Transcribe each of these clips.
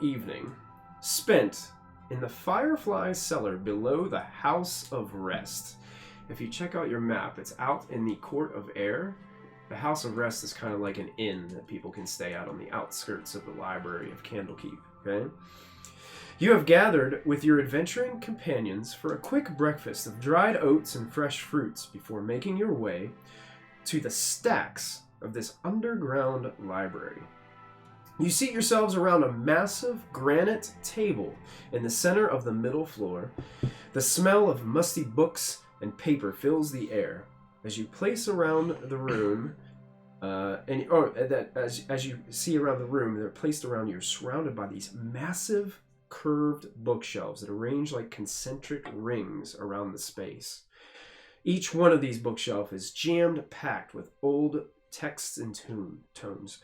evening spent in the Firefly Cellar below the House of Rest. If you check out your map, it's out in the Court of Air. The House of Rest is kind of like an inn that people can stay at on the outskirts of the Library of Candlekeep, okay? You have gathered with your adventuring companions for a quick breakfast of dried oats and fresh fruits before making your way to the stacks of this underground library. You seat yourselves around a massive granite table in the center of the middle floor. The smell of musty books and paper fills the air as you place around the room. As you see around the room, they're placed around you. You're surrounded by these massive curved bookshelves that arrange like concentric rings around the space. Each one of these bookshelves is jammed packed with old texts and tomes.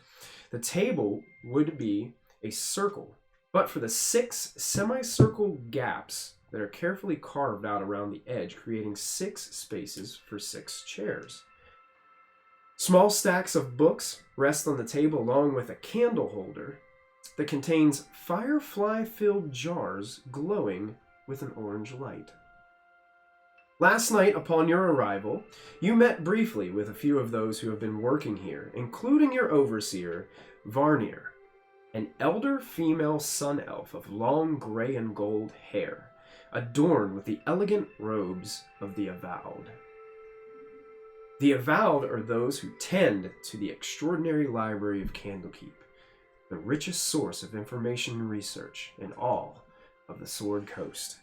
The table would be a circle, but for the 6 semicircle gaps that are carefully carved out around the edge, creating 6 spaces for 6 chairs. Small stacks of books rest on the table along with a candle holder that contains firefly-filled jars glowing with an orange light. Last night, upon your arrival, you met briefly with a few of those who have been working here, including your overseer, Varnir, an elder female sun elf of long gray and gold hair, adorned with the elegant robes of the Avowed. The Avowed are those who tend to the extraordinary Library of Candlekeep, the richest source of information and research in all of the Sword Coast.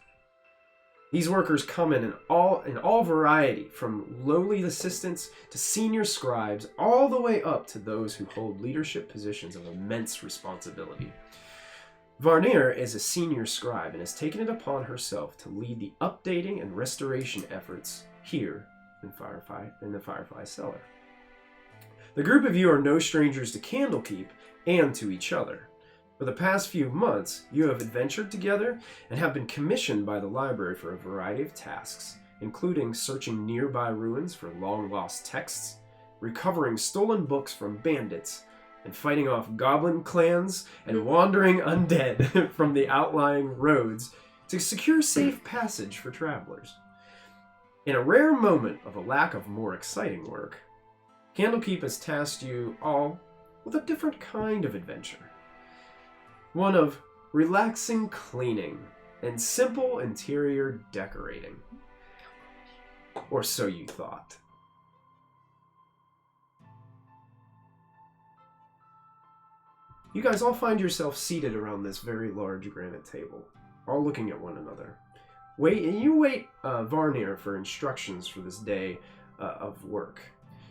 These workers come in all variety, from lowly assistants to senior scribes, all the way up to those who hold leadership positions of immense responsibility. Varnir is a senior scribe and has taken it upon herself to lead the updating and restoration efforts here in the Firefly Cellar. The group of you are no strangers to Candlekeep and to each other. For the past few months, you have adventured together and have been commissioned by the library for a variety of tasks, including searching nearby ruins for long-lost texts, recovering stolen books from bandits, and fighting off goblin clans and wandering undead from the outlying roads to secure safe passage for travelers. In a rare moment of a lack of more exciting work, Candlekeep has tasked you all with a different kind of adventure. One of relaxing cleaning and simple interior decorating. Or so you thought. You guys all find yourself seated around this very large granite table, all looking at one another. You wait Varnir for instructions for this day of work.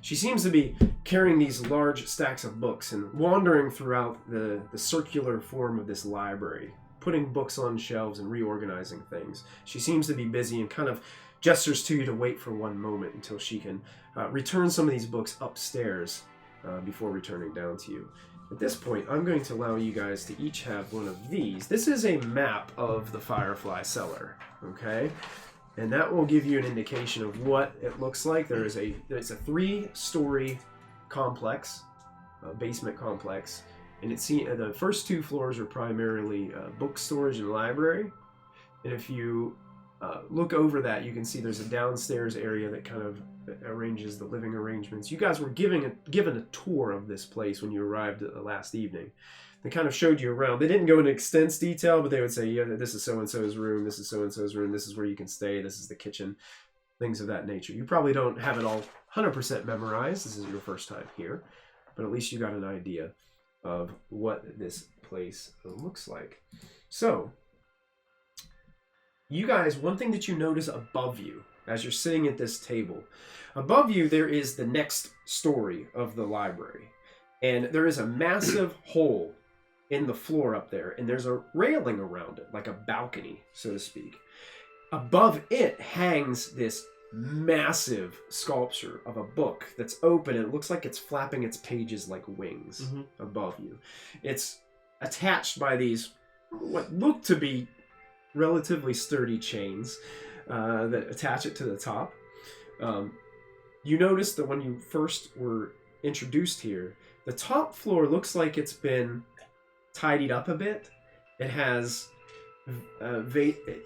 She seems to be carrying these large stacks of books and wandering throughout the circular form of this library, putting books on shelves and reorganizing things. She seems to be busy and kind of gestures to you to wait for one moment until she can return some of these books upstairs before returning down to you. At this point, I'm going to allow you guys to each have one of these. This is a map of the Firefly Cellar, okay? And that will give you an indication of what it looks like. It's a 3-story complex, basement complex, and the first 2 floors are primarily book storage and library. And if you look over that, you can see there's a downstairs area that kind of arranges the living arrangements. You guys were given a tour of this place when you arrived last evening. They kind of showed you around. They didn't go into extensive detail, but they would say, yeah, this is so-and-so's room, this is so-and-so's room, this is where you can stay, this is the kitchen, things of that nature. You probably don't have it all 100% memorized. This is your first time here, but at least you got an idea of what this place looks like. So, you guys, one thing that you notice above you, as you're sitting at this table, above you there is the next story of the library. And there is a massive hole in the floor up there, and there's a railing around it, like a balcony, so to speak. Above it hangs this massive sculpture of a book that's open, and it looks like it's flapping its pages like wings above you. It's attached by these, what look to be relatively sturdy chains that attach it to the top. You notice that when you first were introduced here, the top floor looks like it's been tidied up a bit, It has,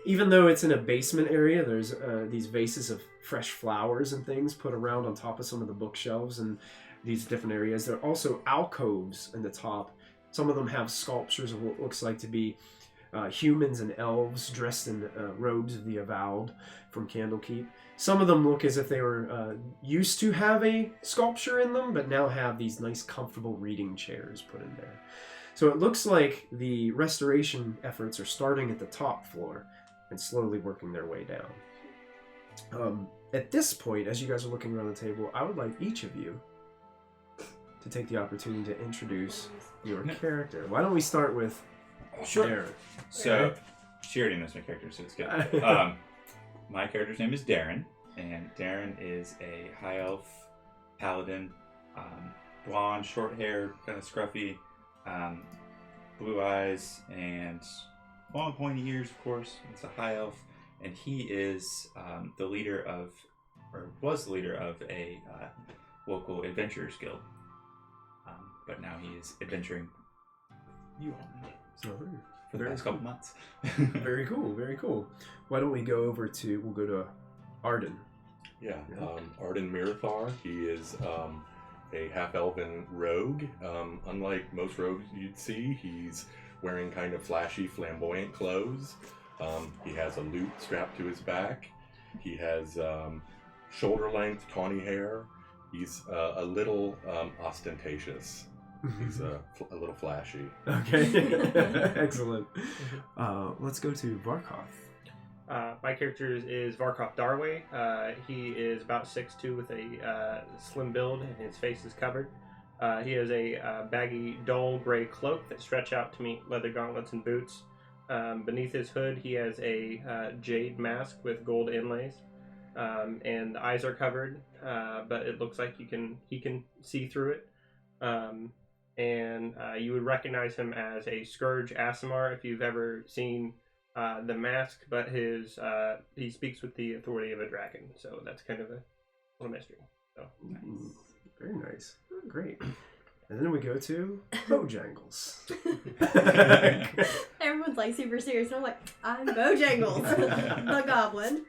even though it's in a basement area, there's these vases of fresh flowers and things put around on top of some of the bookshelves and these different areas. There are also alcoves in the top. Some of them have sculptures of what looks like to be humans and elves dressed in robes of the Avowed from Candlekeep. Some of them look as if they were used to have a sculpture in them, but now have these nice, comfortable reading chairs put in there. So it looks like the restoration efforts are starting at the top floor and slowly working their way down. At this point, as you guys are looking around the table, I would like each of you to take the opportunity to introduce your character. Why don't we start with Darren? So, she already knows my character, so it's good. My character's name is Darren, and Darren is a high elf paladin, blonde, short hair, kind of scruffy, blue eyes, and long pointy ears, of course. It's a high elf, and he is the leader of, or was the leader of a local adventurers guild. But now he is adventuring you all for the past couple months. Very cool, very cool. Why don't we go over to, we'll go to Arden. Yeah, Arden Mirathar. He is a half-elven rogue. Unlike most rogues you'd see, he's wearing kind of flashy, flamboyant clothes. He has a lute strapped to his back. He has shoulder-length, tawny hair. He's a little ostentatious. He's a little flashy. Okay, excellent. Let's go to Varkoth. My character is Varkoth Darway. He is about 6'2" with a slim build, and his face is covered. He has a baggy, dull gray cloak that stretch out to meet leather gauntlets and boots. Beneath his hood, he has a jade mask with gold inlays, and the eyes are covered, but it looks like he can see through it. And you would recognize him as a Scourge Aasimar if you've ever seen The Mask, but he speaks with the authority of a dragon, so that's kind of a little mystery. So nice. Very nice. Oh, great. And then we go to Bojangles. Everyone's like super serious, and I'm like, I'm Bojangles, the goblin.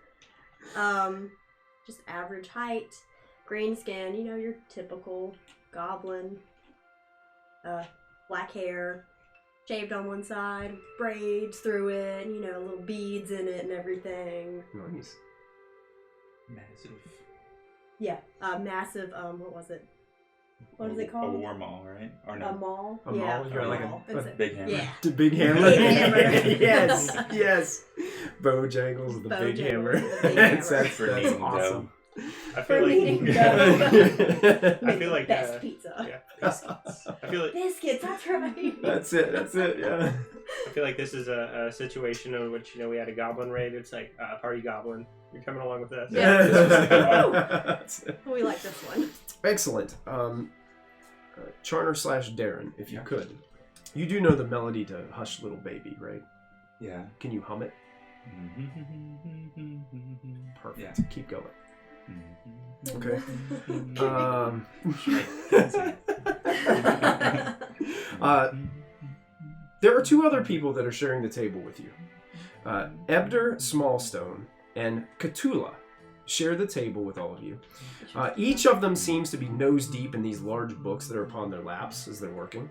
Just average height, green skin, your typical goblin. Black hair, shaved on one side, braids through it, little beads in it and everything. Nice. Massive. Yeah, massive, what was it? What is it called? A war maul, right? Or no? A maul? A yeah. maul? You're like a big hammer. Yeah. The big hammer? Big hammer. yes. Bojangles, the big hammer. That's awesome. I feel like best pizza. Yeah, biscuits. I feel like biscuits. That's right. That's it. Yeah. I feel like this is a situation in which we had a goblin raid. It's like party goblin. You're coming along with us. Yeah. We like this one. Excellent. Charner / Darren, if you could. You do know the melody to Hush Little Baby, right? Yeah. Can you hum it? Perfect. Yeah. Keep going. Okay. There are two other people that are sharing the table with you. Ebder Smallstone and Cthulhu share the table with all of you. Each of them seems to be nose deep in these large books that are upon their laps as they're working.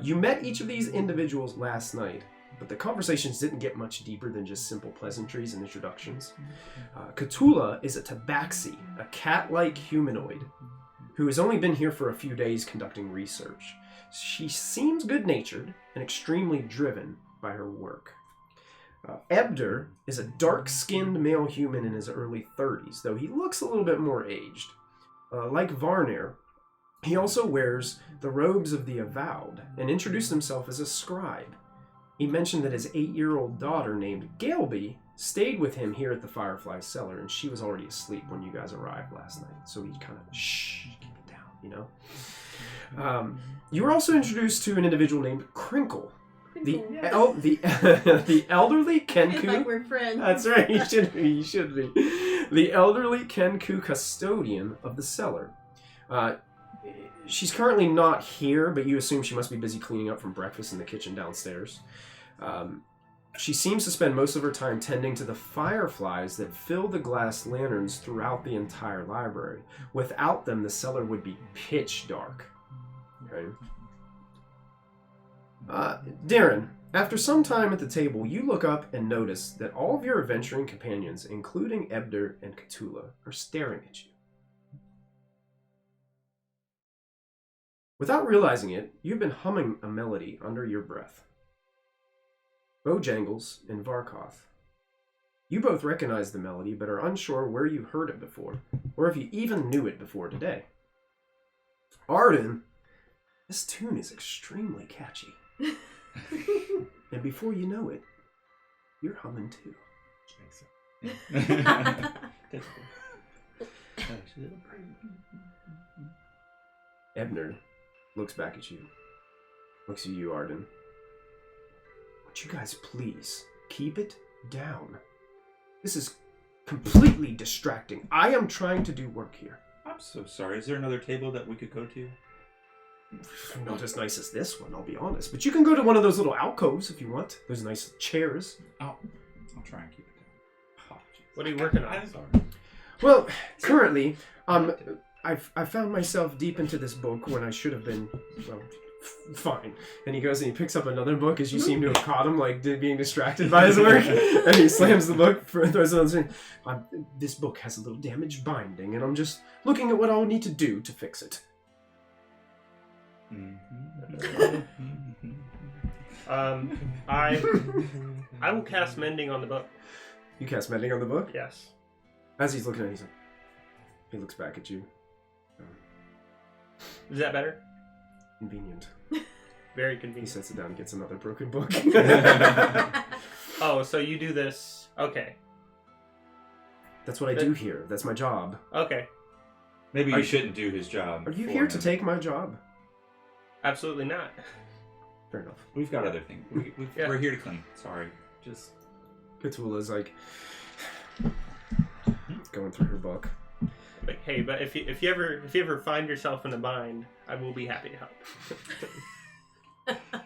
You met each of these individuals last night, but the conversations didn't get much deeper than just simple pleasantries and introductions. Cthulhu is a tabaxi, a cat-like humanoid, who has only been here for a few days conducting research. She seems good-natured and extremely driven by her work. Ebder is a dark-skinned male human in his early 30s, though he looks a little bit more aged. Like Varnir, he also wears the robes of the Avowed and introduced himself as a scribe. He mentioned that his 8-year-old daughter named Galeby stayed with him here at the Firefly Cellar, and she was already asleep when you guys arrived last night. So he kind of, keep it down, You were also introduced to an individual named Crinkle. The elderly Kenku. Like we're friends. That's right. You should be. The elderly Kenku custodian of the cellar. She's currently not here, but you assume she must be busy cleaning up from breakfast in the kitchen downstairs. She seems to spend most of her time tending to the fireflies that fill the glass lanterns throughout the entire library. Without them, the cellar would be pitch dark. Okay. Darren, after some time at the table, you look up and notice that all of your adventuring companions, including Ebder and Cthulhu, are staring at you. Without realizing it, you've been humming a melody under your breath. Bojangles and Varkoth. You both recognize the melody, but are unsure where you heard it before, or if you even knew it before today. Arden, this tune is extremely catchy. And before you know it, you're humming too. Ebner looks back at you. Looks at you, Arden. Would you guys please keep it down? This is completely distracting. I am trying to do work here. I'm so sorry. Is there another table that we could go to? Not as nice as this one, I'll be honest. But you can go to one of those little alcoves if you want. There's nice chairs. I'll try and keep it down. What are you working on? I'm sorry. Well, currently, I found myself deep into this book when I should have been, well, fine. And he goes and he picks up another book as you seem to have caught him, like being distracted by his work. And he slams the book, throws it on the screen. This book has a little damaged binding, and I'm just looking at what I'll need to do to fix it. I will cast mending on the book. You cast mending on the book? Yes. As he's looking at it, he looks back at you. Is that better? Convenient. Very He convenient. sets it down and gets another broken book. Oh, so you do this. Okay. That's what I do here. That's my job. Okay. Maybe you shouldn't do his job. Are you for here to him. take my job? Absolutely not. Fair enough. We've got other things. Yeah. We're here to clean. Sorry. Just. Cthulhu's like going through her book. Like, hey, but if you ever find yourself in a bind, I will be happy to help.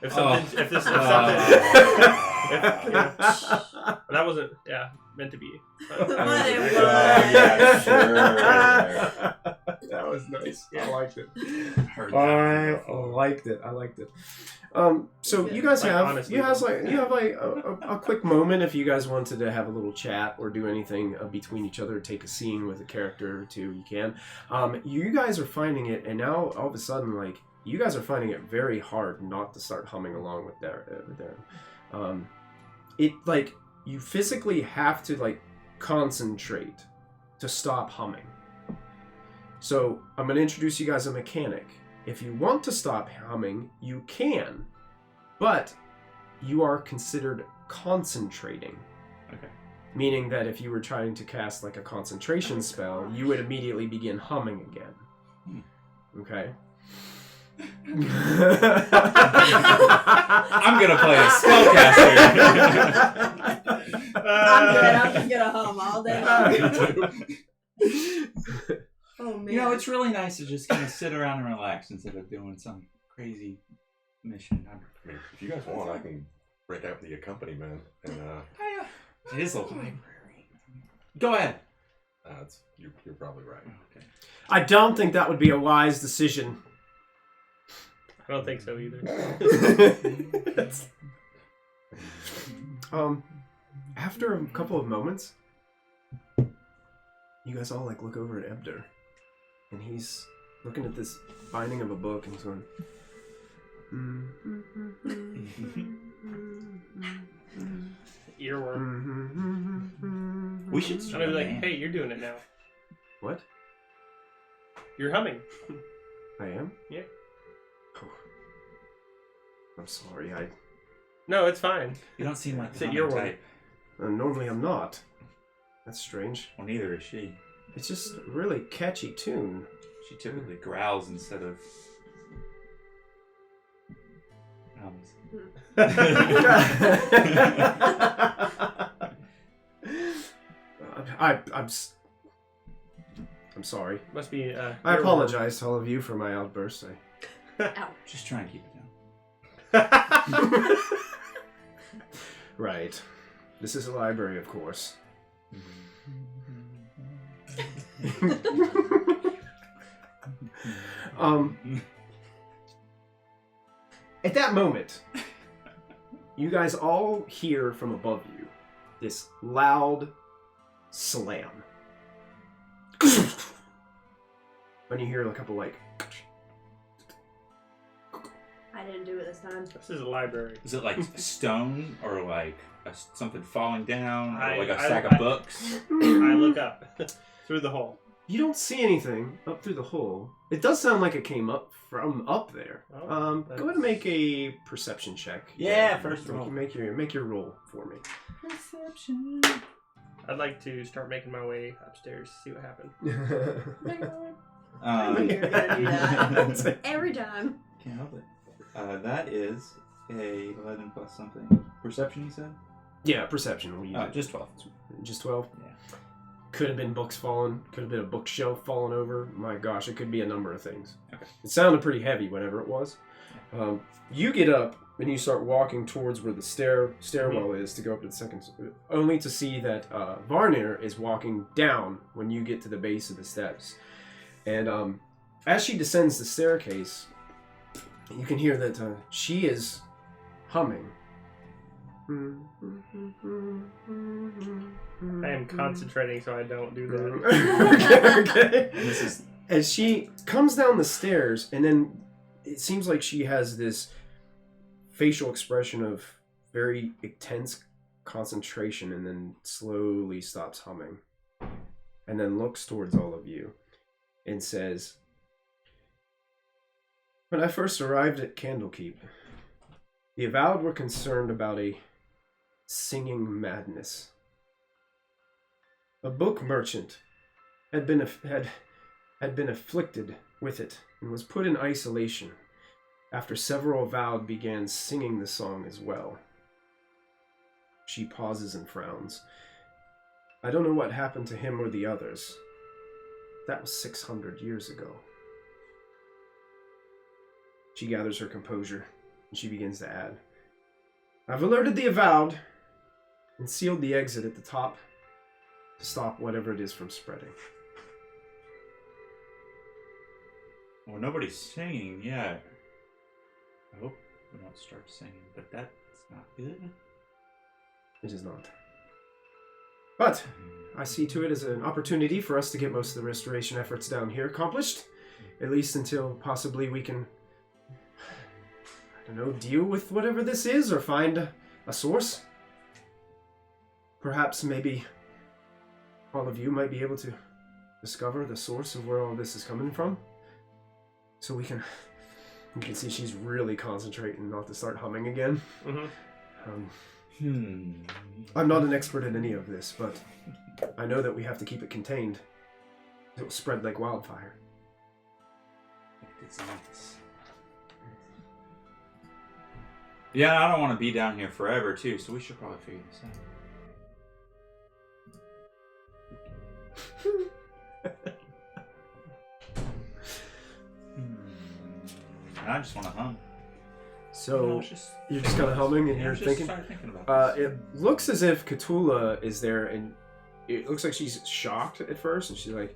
If that wasn't meant to be. Yeah, sure. That was nice. Yeah. I liked it. Heard I that before. liked it. So you guys Like, have honestly, a quick moment if you guys wanted to have a little chat or do anything between each other, take a scene with a character or two, you can. You guys are finding it, and now all of a sudden, like, you guys are finding it very hard not to start humming along with Darren. It, like, you physically have to, like, concentrate to stop humming. So I'm going to introduce you guys a mechanic. If you want to stop humming, you can, but you are considered concentrating. Okay. Meaning that if you were trying to cast like a concentration spell, you would immediately begin humming again. Okay? I'm gonna play a spellcaster. I'm good. I'm just gonna hum all day long. Oh man. You know, it's really nice to just kind of sit around and relax instead of doing some crazy mission. I mean, if you guys want, I can break out the accompaniment and It is a library. Go ahead. you're probably right. Okay. I don't think that would be a wise decision. I don't think so either. After a couple of moments, you guys all like look over at Ebder, and he's looking at this binding of a book, and he's going. Earworm. We should I'm start gonna be like, hey, you're doing it now. What? You're humming. I am? Yeah. Oh. I'm sorry. No, it's fine. You don't seem like It's the a humming earworm. type. Normally I'm not. That's strange. Well, neither is she. It's just a really catchy tune. She typically growls instead of hums. I'm sorry. Must be. I apologize to all of you for my outburst. Just try and keep it down. Right. This is a library, of course. At that moment, you guys all hear from above you this loud slam. And you hear a couple like... I didn't do it this time. This is a library. Is it like stone or like something falling down or like a I- sack I- of books? I look up through the hole. You don't see anything up through the hole. It does sound like it came up from up there. Oh, Go ahead and make a perception check. Yeah, first roll. Make your roll for me. Perception. I'd like to start making my way upstairs, see what happened. I knew you were gonna do that. Every time. Can't help it. That is a 11 plus something. Perception, you said? Yeah, perception. What do you Oh, do? just 12. Just 12? Yeah. Could have been books falling. Could have been a bookshelf falling over. My gosh, it could be a number of things. Okay. It sounded pretty heavy, whatever it was. You get up and you start walking towards where the stairwell is to go up to the second, only to see that Varnir is walking down when you get to the base of the steps. And as she descends the staircase, you can hear that she is humming. I am concentrating so I don't do that. Okay. And this is As she comes down the stairs, and then it seems like she has this facial expression of very intense concentration, and then slowly stops humming, and then looks towards all of you and says, "When I first arrived at Candlekeep, the Avowed were concerned about a singing madness. A book merchant had been afflicted with it and was put in isolation after several Avowed began singing the song as well." She pauses and frowns. "I don't know what happened to him or the others. That was 600 years ago." She gathers her composure and she begins to add, "I've alerted the Avowed and sealed the exit at the top to stop whatever it is from spreading." well, nobody's singing yet. I hope we don't start singing, but that's not good. It is not. But I see to it as an opportunity for us to get most of the restoration efforts down here accomplished, at least until possibly we can, I don't know, deal with whatever this is or find a source. Perhaps maybe all of you might be able to discover the source of where all this is coming from. So you can see she's really concentrating not to start humming again. Mm-hmm. I'm not an expert in any of this, but I know that we have to keep it contained. It will spread like wildfire. Yeah, I don't want to be down here forever, too, so we should probably figure this out. I just want to hum. So you're just kind of humming and you're thinking. About this. It looks as if Cthulhu is there, and it looks like she's shocked at first, and she's like,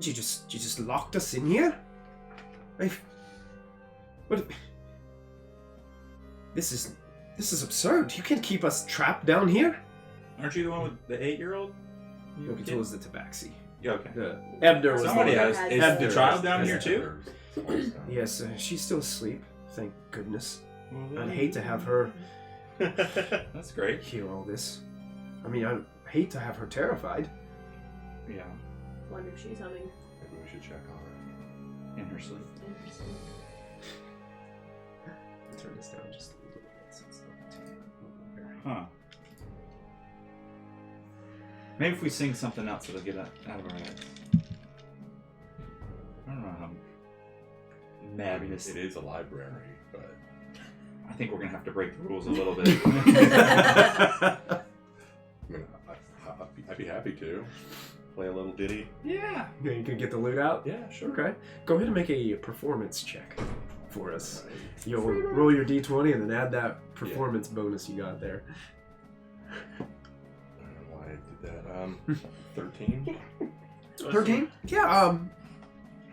"You just locked us in here? What? This is absurd. You can't keep us trapped down here." Aren't you the one with the 8-year-old? No, Cthulhu's the Tabaxi. Yeah, okay. Ebner was Somebody the one. has. has- Is Ebner the child is- down is here, too? Yes, she's still asleep. Thank goodness. I'd hate to have her That's great. hear all this. I mean, I hate to have her terrified. Yeah, Wonder if she's humming. Maybe we should check on in her sleep. Interesting. Turn this down just a little bit so it's not too overbearing. Huh. Maybe if we sing something else, it'll get out of our heads. I don't know how her. I mean, madness. it is a library, but I think we're gonna have to break the rules a little bit. I mean, I'd be happy to play a little ditty. Yeah. Yeah, you can get the loot out? Yeah, sure. Okay. Go ahead and make a performance check for us. You'll roll your d20 and then add that performance bonus you got there. I don't know why I did that. 13? 13? Yeah,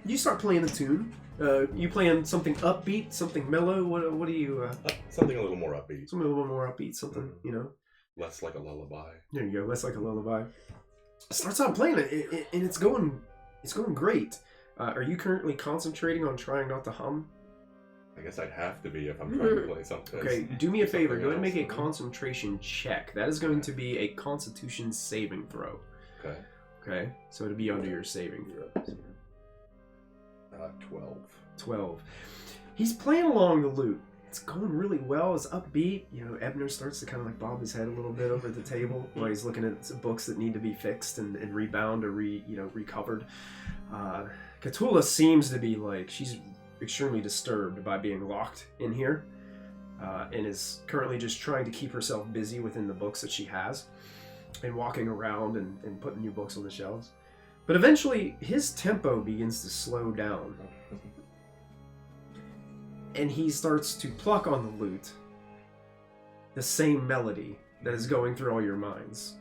you start playing a tune. You playing something upbeat, something mellow? What do you... Something a little more upbeat. Something a little more upbeat, something, you know? Less like a lullaby. There you go, less like a lullaby. Starts out playing it, and it's going great. Are you currently concentrating on trying not to hum? I guess I'd have to be if I'm trying to play something. Okay, do me a favor. Go ahead and make a else. concentration check. That is going to be a Constitution saving throw. Okay. Okay, so it'll be under your saving throw. 12. 12. He's playing along the lute. It's going really well. It's upbeat. You know, Ebner starts to kind of like bob his head a little bit over at the table while he's looking at some books that need to be fixed and rebound or recovered. Cthulhu seems to be like she's extremely disturbed by being locked in here, and is currently just trying to keep herself busy within the books that she has, and walking around and putting new books on the shelves. But eventually, his tempo begins to slow down. And he starts to pluck on the lute the same melody that is going through all your minds.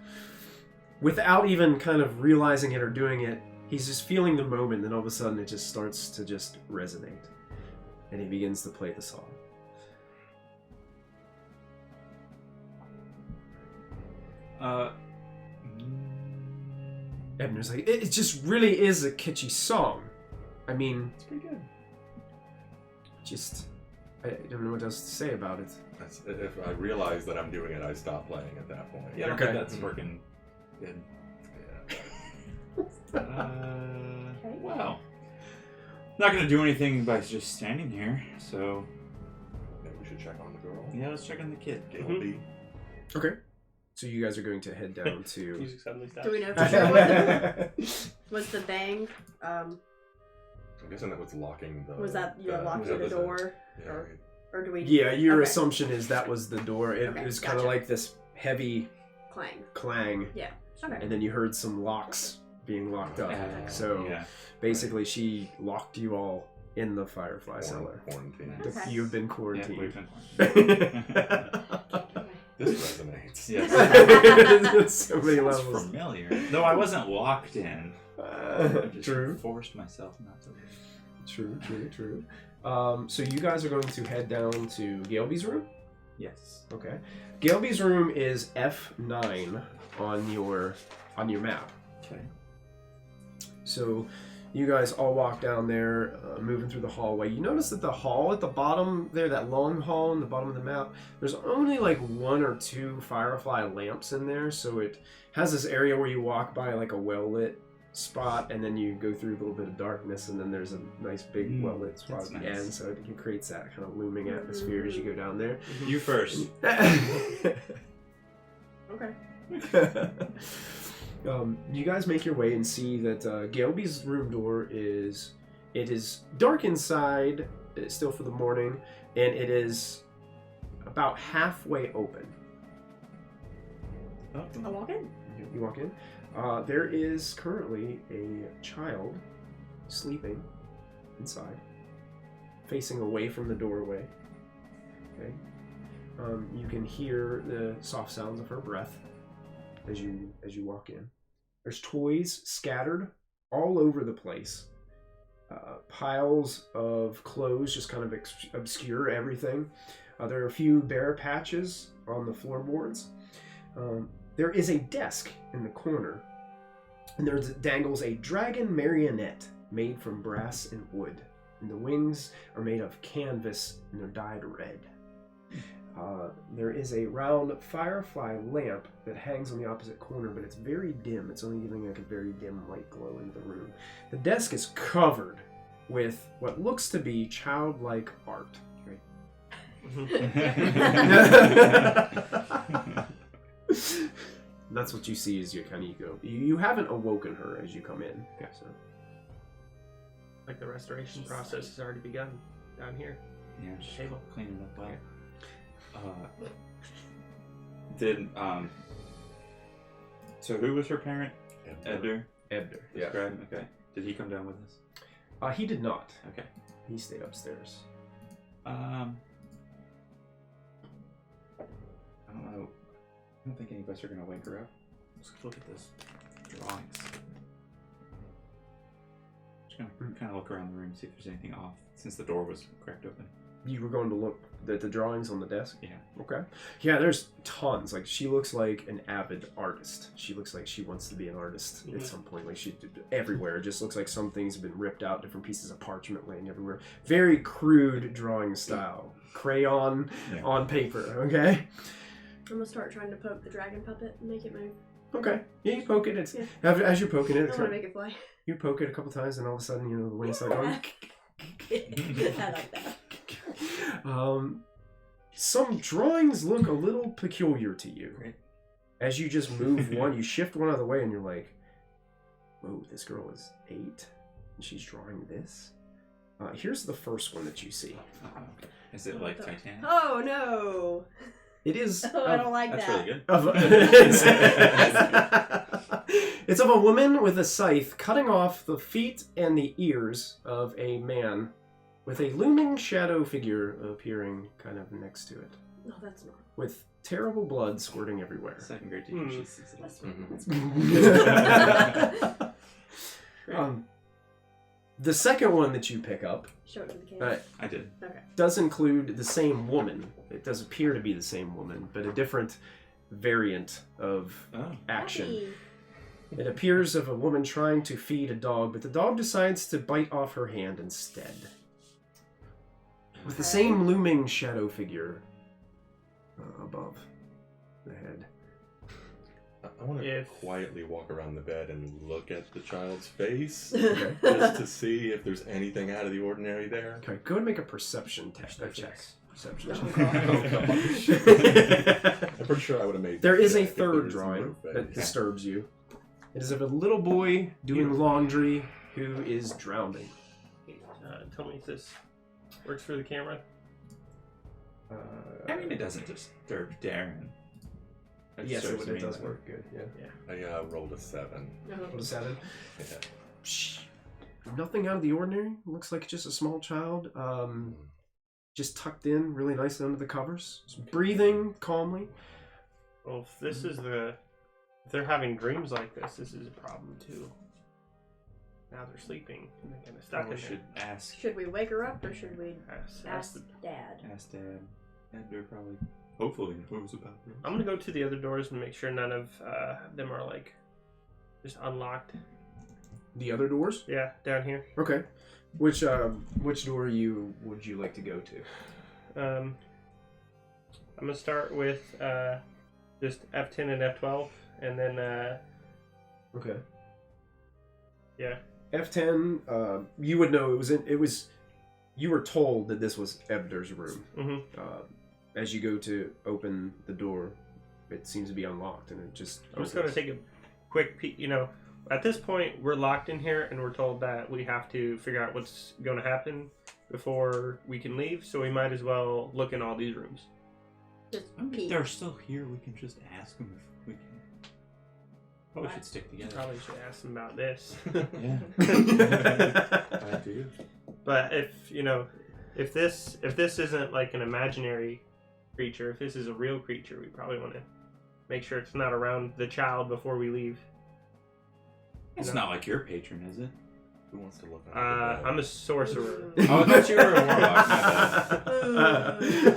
Without even kind of realizing it or doing it, he's just feeling the moment, and all of a sudden it just starts to just resonate. And he begins to play the song. Ebner's like, it just really is a kitschy song. I mean, It's pretty good. I don't know what else to say about it. If I realize that I'm doing it, I stop playing at that point. Yeah, I don't Okay. think that's working good. Yeah. Well, not gonna do anything by just standing here. So Maybe we should check on the girl. yeah, let's check on the kid. Gilby. Okay. So you guys are going to head down to... Music suddenly stops. Do we know for sure what was the bang? I'm guessing that was locking the... Was that locking was the that door? Yeah. Or do we? Yeah, your Okay. assumption is that was the door. It Okay, was kind of gotcha. like this heavy Clang. clang, Yeah. Okay. and then you heard some locks being locked up. So yeah. basically, she locked you all in the Firefly Cellar. Quarantine. Okay. You've been Yeah, quarantined. we've been This resonates. Yes. So many Sounds levels. familiar. Though I wasn't locked in. I just True. forced myself not to leave. True. So you guys are going to head down to Galby's room? Yes. Okay. Galby's room is F9 on your map. Okay. So you guys all walk down there, moving through the hallway. You notice that the hall at the bottom there, that long hall in the bottom of the map, there's only like 1 or 2 Firefly lamps in there. So it has this area where you walk by like a well-lit spot, and then you go through a little bit of darkness, and then there's a nice big well-lit spot That's at the nice. end. So it creates that kind of looming atmosphere as you go down there. You first. Okay. You guys make your way and see that Galby's room door is dark inside, still for the morning, and it is about halfway open. I'll walk in. You walk in. There is currently a child sleeping inside, facing away from the doorway. Okay. You can hear the soft sounds of her breath as you walk in. There's toys scattered all over the place. Piles of clothes just kind of obscure everything. There are a few bare patches on the floorboards. There is a desk in the corner, and there dangles a dragon marionette made from brass and wood. And the wings are made of canvas and they're dyed red. There is a round firefly lamp that hangs on the opposite corner, but it's very dim. It's only giving like a very dim light glow into the room. The desk is covered with what looks to be childlike art. That's what you see as you kind of go. You haven't awoken her as you come in. Okay. So. Like the restoration process has already begun down here. Yeah, just Table. cleaning up well. So who was her parent? Edgar? Ebner. Yeah. Describe? Okay. Did he come down with us? He did not. Okay. He stayed upstairs. I don't know. I don't think any of us are gonna wake her up. Let's look at this drawings. Just gonna kind of look around the room, see if there's anything off, since the door was cracked open. You were going to look at the drawings on the desk? Yeah. Okay. Yeah, there's tons. Like, she looks like an avid artist. She looks like she wants to be an artist at some point. Like, she everywhere. It just looks like some things have been ripped out, different pieces of parchment laying everywhere. Very crude drawing style. Crayon on paper, okay? I'm gonna start trying to poke the dragon puppet and make it move. Okay. Yeah, you poke it. It's Yeah. as you're poking it, I want to make it fly. you poke it a couple times, and all of a sudden, the wings start I going. like that. Some drawings look a little peculiar to you. Great. As you just move one, you shift one out of the way, and you're like, "Whoa, this girl is 8, and she's drawing this." Here's the first one that you see. Is it like Titanic? Oh no! It is. Oh, I don't like That's that. really good. It's of a woman with a scythe cutting off the feet and the ears of a man, with a looming shadow figure appearing kind of next to it, No, that's not. with terrible blood squirting everywhere. Second grade teacher, she sees it. The second one that you pick up Show it to the camera. I did. Okay. does include the same woman. It does appear to be the same woman, but a different variant of action. Happy. It appears of a woman trying to feed a dog, but the dog decides to bite off her hand instead. With the same looming shadow figure above the head. I want to If- quietly walk around the bed and look at the child's face Okay. just to see if there's anything out of the ordinary there. Okay, go ahead and make a perception check. Perception Oh, check. I'm pretty sure I would have made. There is a check if there third was drawing no that face. disturbs you. It is of a little boy doing laundry who is drowning. Tell me if this works for the camera. I mean, it doesn't disturb Darren. Yes, disturbs it me, does though. work good. Yeah. I rolled a 7. What is that? Yeah. Shh. Nothing out of the ordinary. Looks like just a small child. Just tucked in really nicely under the covers. Just breathing calmly. Well, if this is if they're having dreams like this is a problem too. Now they're sleeping and they're kind of stuck We in should ask. Should we wake her up or should we there. ask Dad? Ask Dad. Dad probably. Hopefully knows about this. I'm gonna go to the other doors and make sure none of them are like just unlocked. The other doors? Yeah, down here. Okay. Which door would you like to go to? I'm gonna start with just F10 and F12, and then Okay. yeah. F10. You would know it was. You were told that this was Ebder's room. Mm-hmm. As you go to open the door, it seems to be unlocked, and it just. I'm just gonna take a quick peek. At this point, we're locked in here, and we're told that we have to figure out what's going to happen before we can leave. So we might as well look in all these rooms. Just I mean, if peek. they're still here, we can just ask them if we can. Probably should stick together. Probably should ask them about this. Yeah. I do. But if this isn't like an imaginary creature, if this is a real creature, we probably want to make sure it's not around the child before we leave. It's not like your patron, is it? Who wants to look under the bed? I'm a sorcerer. Oh, I thought you were a warlock.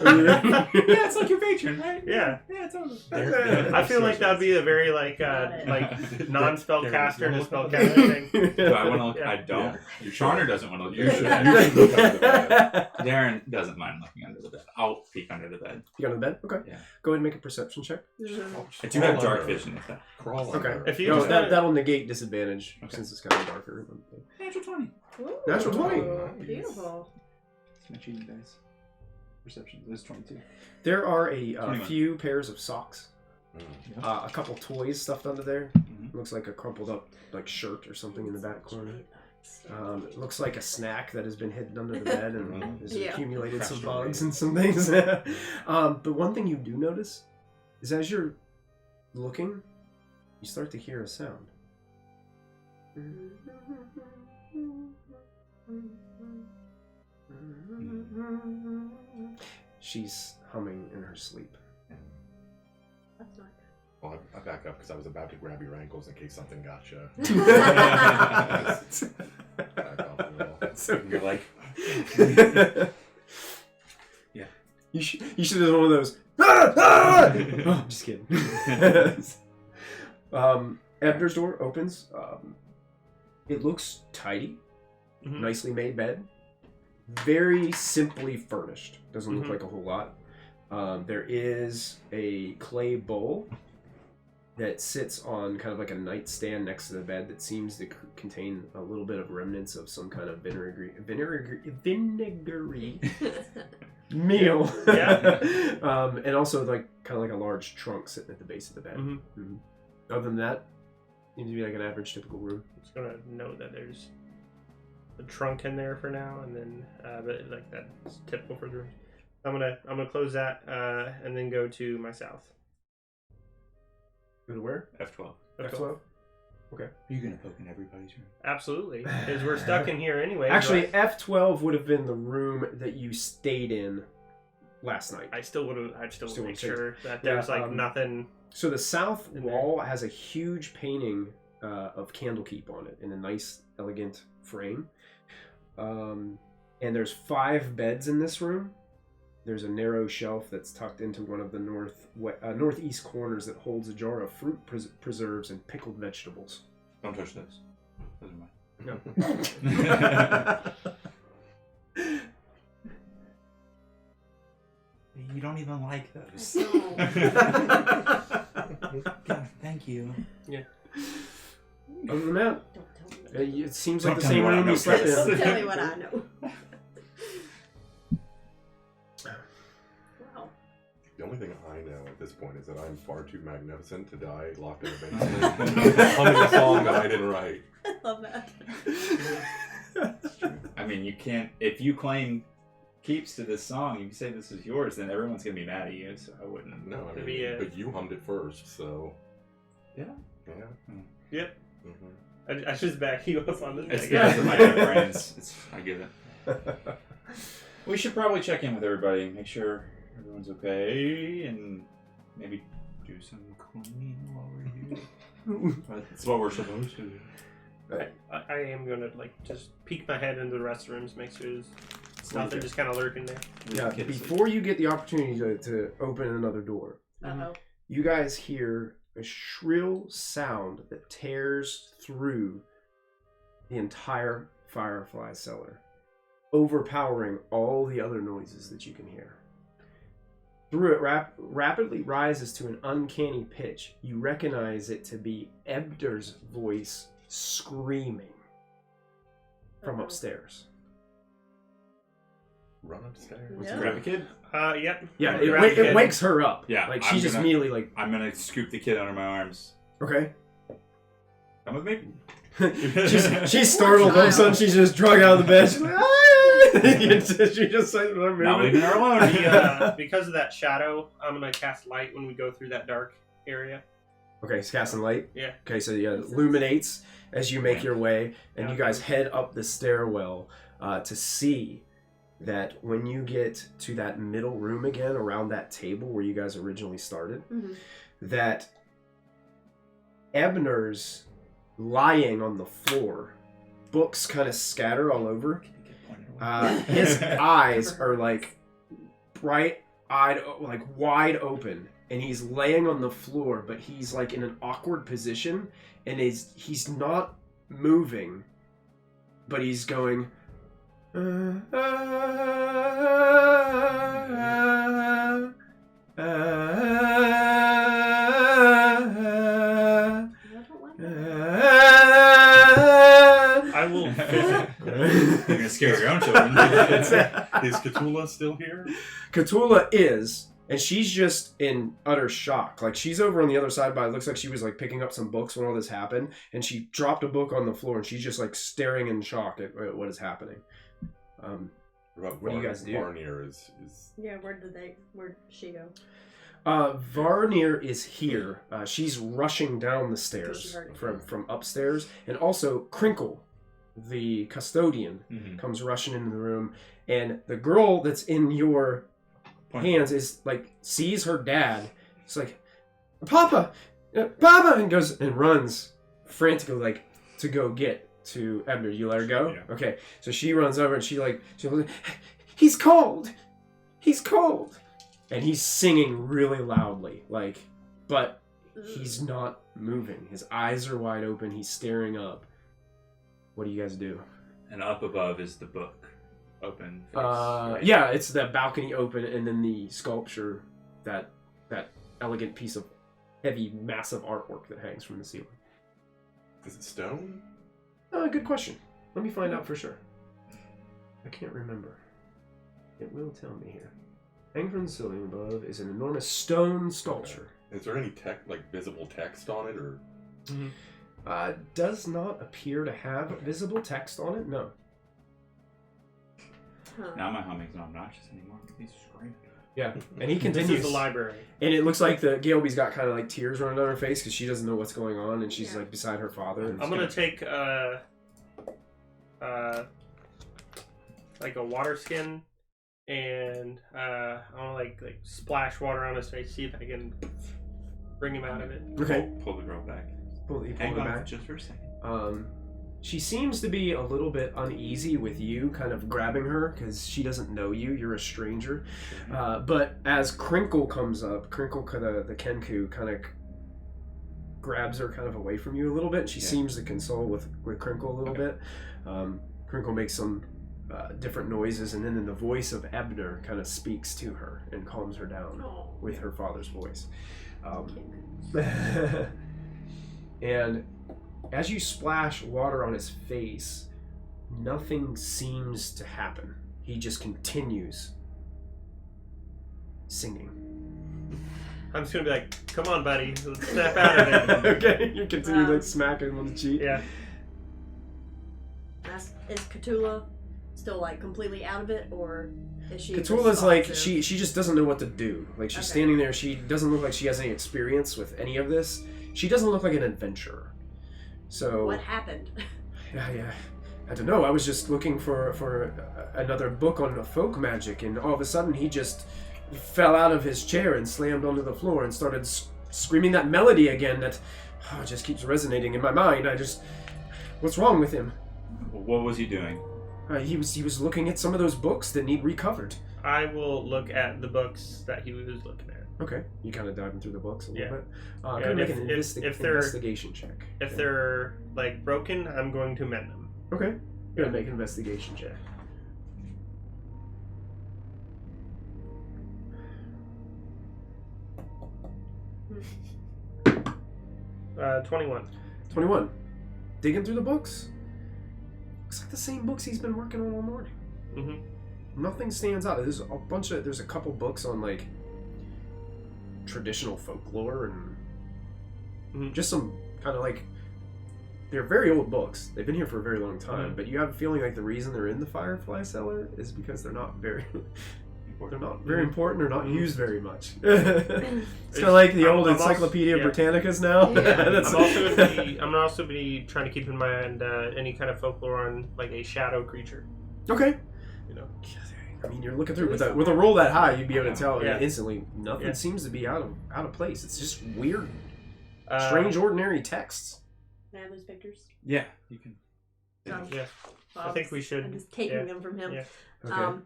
My bad. Yeah, it's like your patron, right? Yeah. Yeah, it's over. There- I feel like that would be a very like non-spellcaster to spellcaster thing. Do I want to look? Yeah. I don't. Yeah. You Charner should. doesn't want to look. You should look under the bed. Darren doesn't mind looking under the bed. I'll peek under the bed. You got on the bed? Okay. Yeah. Go ahead and make a perception check. I do have dark vision. If that. Crawl Okay. under. If you No, just that'll negate disadvantage Okay. since it's kind of darker. Natural 20. Natural 20. Beautiful. It's my cheating dice. Perception. This is 22. There are a 21. few pairs of socks, Mm. a couple toys stuffed under there. Mm-hmm. Looks like a crumpled up like shirt or something in the back corner. It looks like a snack that has been hidden under the bed and has Yeah. accumulated some Crushed bugs away. and some things. But one thing you do notice is as you're looking, you start to hear a sound. She's humming in her sleep. That's not Well, I back up because I was about to grab your ankles in case something got you. Back off a little. So You're like, Yeah. You should have done one of those. Oh, just kidding. Ebner's door opens. It looks tidy, nicely made bed, very simply furnished. Doesn't look like a whole lot. There is a clay bowl that sits on kind of like a nightstand next to the bed that seems to contain a little bit of remnants of some kind of vinegary meal. Yeah. And also like kind of like a large trunk sitting at the base of the bed. Other than that, seems to be like an average typical room. I'm just gonna note that there's a trunk in there for now, and then but like that's typical for the room. I'm gonna close that and then go to my south. Go to where? F12. F12? Okay. Are you gonna poke in everybody's room? Absolutely, because we're stuck in here anyway. Actually, F12 would have been the room that you stayed in last night. I still would have. I'd still Still make would say- sure that there's like nothing. So the south in there. wall has a huge painting of Candlekeep on it in a nice, elegant frame. And there's 5 beds in this room. There's a narrow shelf that's tucked into one of the northeast corners that holds a jar of fruit preserves and pickled vegetables. Don't touch those. Those are mine. No. You don't even like those. No. God, thank you. Other than that, Don't tell me. it seems Don't like the tell me same what I room know, you slept Chris. in. Don't tell me what I know. Wow. the only thing I know at this point is that I'm far too magnificent to die locked in a basement humming a song that I didn't write. I love that. I mean, you can't. If you claim keeps to this song, you can say this is yours, then everyone's gonna be mad at you. So I wouldn't. No, I It'd mean, be, but you hummed it first, so. Yeah. Yeah. Yep. Mm-hmm. I just back you up on this. It's I good guess. for my good friends. I get it. We should probably check in with everybody, make sure everyone's okay, and maybe do some cleaning while we're here. That's what we're supposed to do. I am gonna like just peek my head into the restrooms, make sure there's nothing Okay. just kind of lurking there. Yeah, before you get the opportunity to open another door, Uh-oh. you guys hear a shrill sound that tears through the entire Firefly Cellar, overpowering all the other noises that you can hear. Through it rapidly rises to an uncanny pitch. You recognize it to be Ebner's voice screaming from upstairs. Run upstairs. Yeah. Grab a kid. Yep. Yeah, Grab the it kid. wakes her up. Yeah, like I'm she's just gonna- immediately like, I'm gonna scoop the kid under my arms. okay. Come with me. she's startled. All of a sudden, she's just drug out of the bed. She's like, ah! She just started Not moving. leaving her alone. Because of that shadow, I'm gonna cast light when we go through that dark area. Okay, it's casting light. Yeah. Okay, so yeah, it illuminates as you make your way, and you guys head up the stairwell to see that when you get to that middle room again, around that table where you guys originally started, that Ebner's lying on the floor, books kind of scatter all over. His eyes are like bright-eyed, like wide open, and he's laying on the floor, but he's like in an awkward position, and he's not moving, but he's going. I will. You're gonna scare your own children. Is Cthulhu still here? Cthulhu is, and she's just in utter shock. Like, she's over on the other side, but it looks like she was like picking up some books when all this happened, and she dropped a book on the floor, and she's just like staring in shock at what is happening. What do you guys do? Varnier is Yeah, where'd she go? Varnier is here. She's rushing down the stairs She heard it. from upstairs, and also Crinkle the custodian Mhm. comes rushing into the room, and the girl that's in your hands is like sees her dad. It's like, Papa, Papa, and goes and runs frantically like to go get to Ebner. You let her go? Yeah. Okay. So she runs over and she goes, he's cold. He's cold. And he's singing really loudly, like, but he's not moving. His eyes are wide open. He's staring up. What do you guys do? And up above is the book. Open face. Right? Yeah, it's the balcony open, and then the sculpture, that elegant piece of heavy, massive artwork that hangs from the ceiling. Is it stone? Good question. Let me find out for sure. I can't remember. It will tell me here. Hanging from the ceiling above is an enormous stone sculpture. Is there any visible text on it, or? Does not appear to have visible text on it. No. Now my humming's not obnoxious anymore. He's screaming. Yeah, and he This continues. is the library. And it looks like the Gailby's got kind of like tears running down her face because she doesn't know what's going on, and she's like beside her father. And I'm gonna take like a water skin, and I want to like splash water on his face, see if I can bring him out of it. Okay. Pull the girl back. Pull Hang her on back. just for a second. She seems to be a little bit uneasy with you kind of grabbing her because she doesn't know you. You're a stranger. But as Crinkle comes up, Crinkle, the Kenku, kind of grabs her kind of away from you a little bit. She seems to console with Crinkle a little bit. Crinkle makes some different noises, and then the voice of Ebner kind of speaks to her and calms her down with her father's voice. And as you splash water on his face, nothing seems to happen. He just continues singing. I'm just gonna be like, "Come on, buddy, let's snap out of it." Okay, you continue like smacking him on the cheek. Yeah. Is Cthulhu still like completely out of it, or is she? Cthulhu's like responsive? she just doesn't know what to do. Like she's standing there. She doesn't look like she has any experience with any of this. She doesn't look like an adventurer. So What happened? Yeah. I don't know. I was just looking for another book on folk magic, and all of a sudden he just fell out of his chair and slammed onto the floor and started screaming that melody again that just keeps resonating in my mind. What's wrong with him? What was he doing? He was looking at some of those books that need recovered. I will look at the books that he was looking at. Okay, you kind of diving through the books a little bit. And Go make an if they're- investigation check. If they're like broken, I'm going to mend them. Okay, go ahead and make an investigation check. 21. 21. Digging through the books. Looks like the same books he's been working on all morning. Mm-hmm. Nothing stands out. There's a couple books on like traditional folklore and just some kind of like, they're very old books. They've been here for a very long time, but you have a feeling like the reason they're in the Firefly Cellar is because they're not very important or not used very much. It's kind of like the old Encyclopedia Britannicas now. Yeah. I'm also be trying to keep in mind any kind of folklore on like a shadow creature. Okay. You know. I mean, you're looking through with a roll that high, you'd be able to tell Yeah. instantly. Nothing seems to be out of place. It's just weird, Uh, strange, ordinary texts. Can I have those pictures? Yeah, you can. Yeah. I think we should. I'm just taking them from him. Yeah. Okay.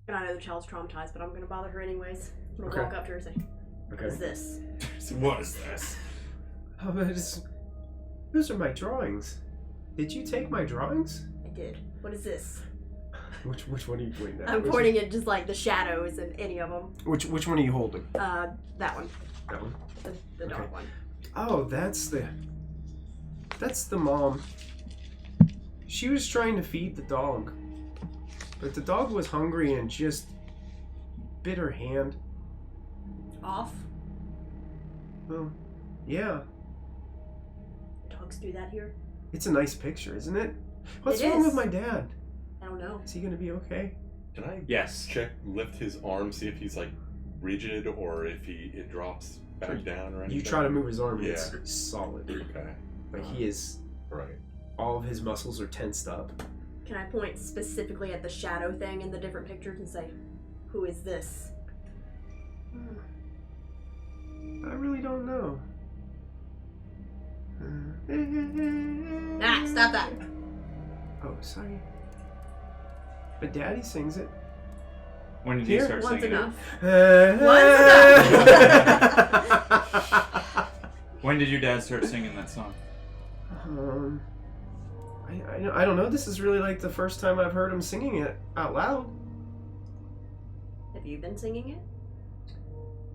And I know the child's traumatized, but I'm gonna bother her anyways. I'm gonna Okay. walk up to her and say, "What is this?" What is this? Oh, but those are my drawings. Did you take my drawings? I did. What is this? Which one are you pointing at? I'm pointing at just like the shadows in any of them. Which one are you holding? That one, That one. the dark Okay. one. Oh, that's the mom. She was trying to feed the dog, but the dog was hungry and just bit her hand. Off. Well, yeah. Dogs do that here. It's a nice picture, isn't it? What's It wrong is. with my dad? I don't know. Is he gonna be okay? Can I Yes. lift his arm, see if he's like rigid or if it drops back down or anything? You try to move his arm, and Yeah. it's solid. Okay. Like he is Right. all of his muscles are tensed up. Can I point specifically at the shadow thing in the different pictures and say, who is this? I really don't know. Ah, stop that. Oh, sorry. But Daddy sings it. When did you Here, start Once singing enough. it? When did your dad start singing that song? I don't know. This is really like the first time I've heard him singing it out loud. Have you been singing it?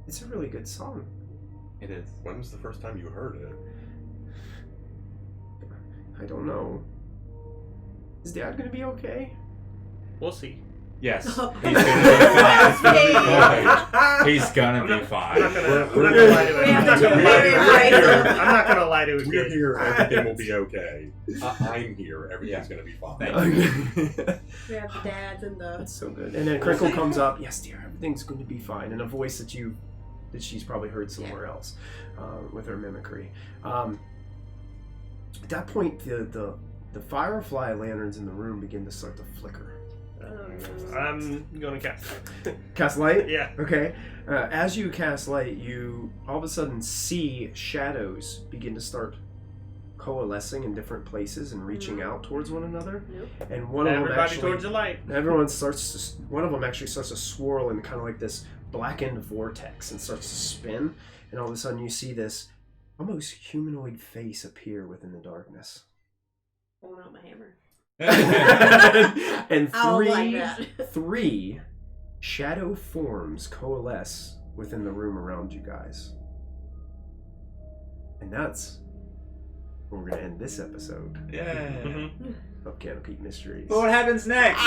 It's a really good song. It is. When was the first time you heard it? I don't know. Is Dad gonna be okay? We'll see. Yes. He's Oh. gonna be fine. He's gonna be I'm fine. not gonna lie to it. We I'm have not to gonna lie to do it. it. I'm not gonna lie to it. We're kid. here. Everything will be okay. I'm here. Everything's going to be fine. Thank We have the dads and the... That's so good. And then Crinkle comes up. Yes, dear, everything's going to be fine. In a voice that she's probably heard somewhere else, with her mimicry. At that point, the Firefly lanterns in the room begin to start to flicker. I'm gonna cast. Cast light? Yeah. Okay. As you cast light, you all of a sudden see shadows begin to start coalescing in different places and reaching out towards one another. Nope. And one of them Everybody actually, towards the light. one of them actually starts to swirl in kind of like this blackened vortex and starts to spin. And all of a sudden, you see this almost humanoid face appear within the darkness. Pulling out my hammer. And I'll like that. three shadow forms coalesce within the room around you guys. And that's where we're going to end this episode Yeah. Mhm. of Candlekeep Mysteries. But what happens next?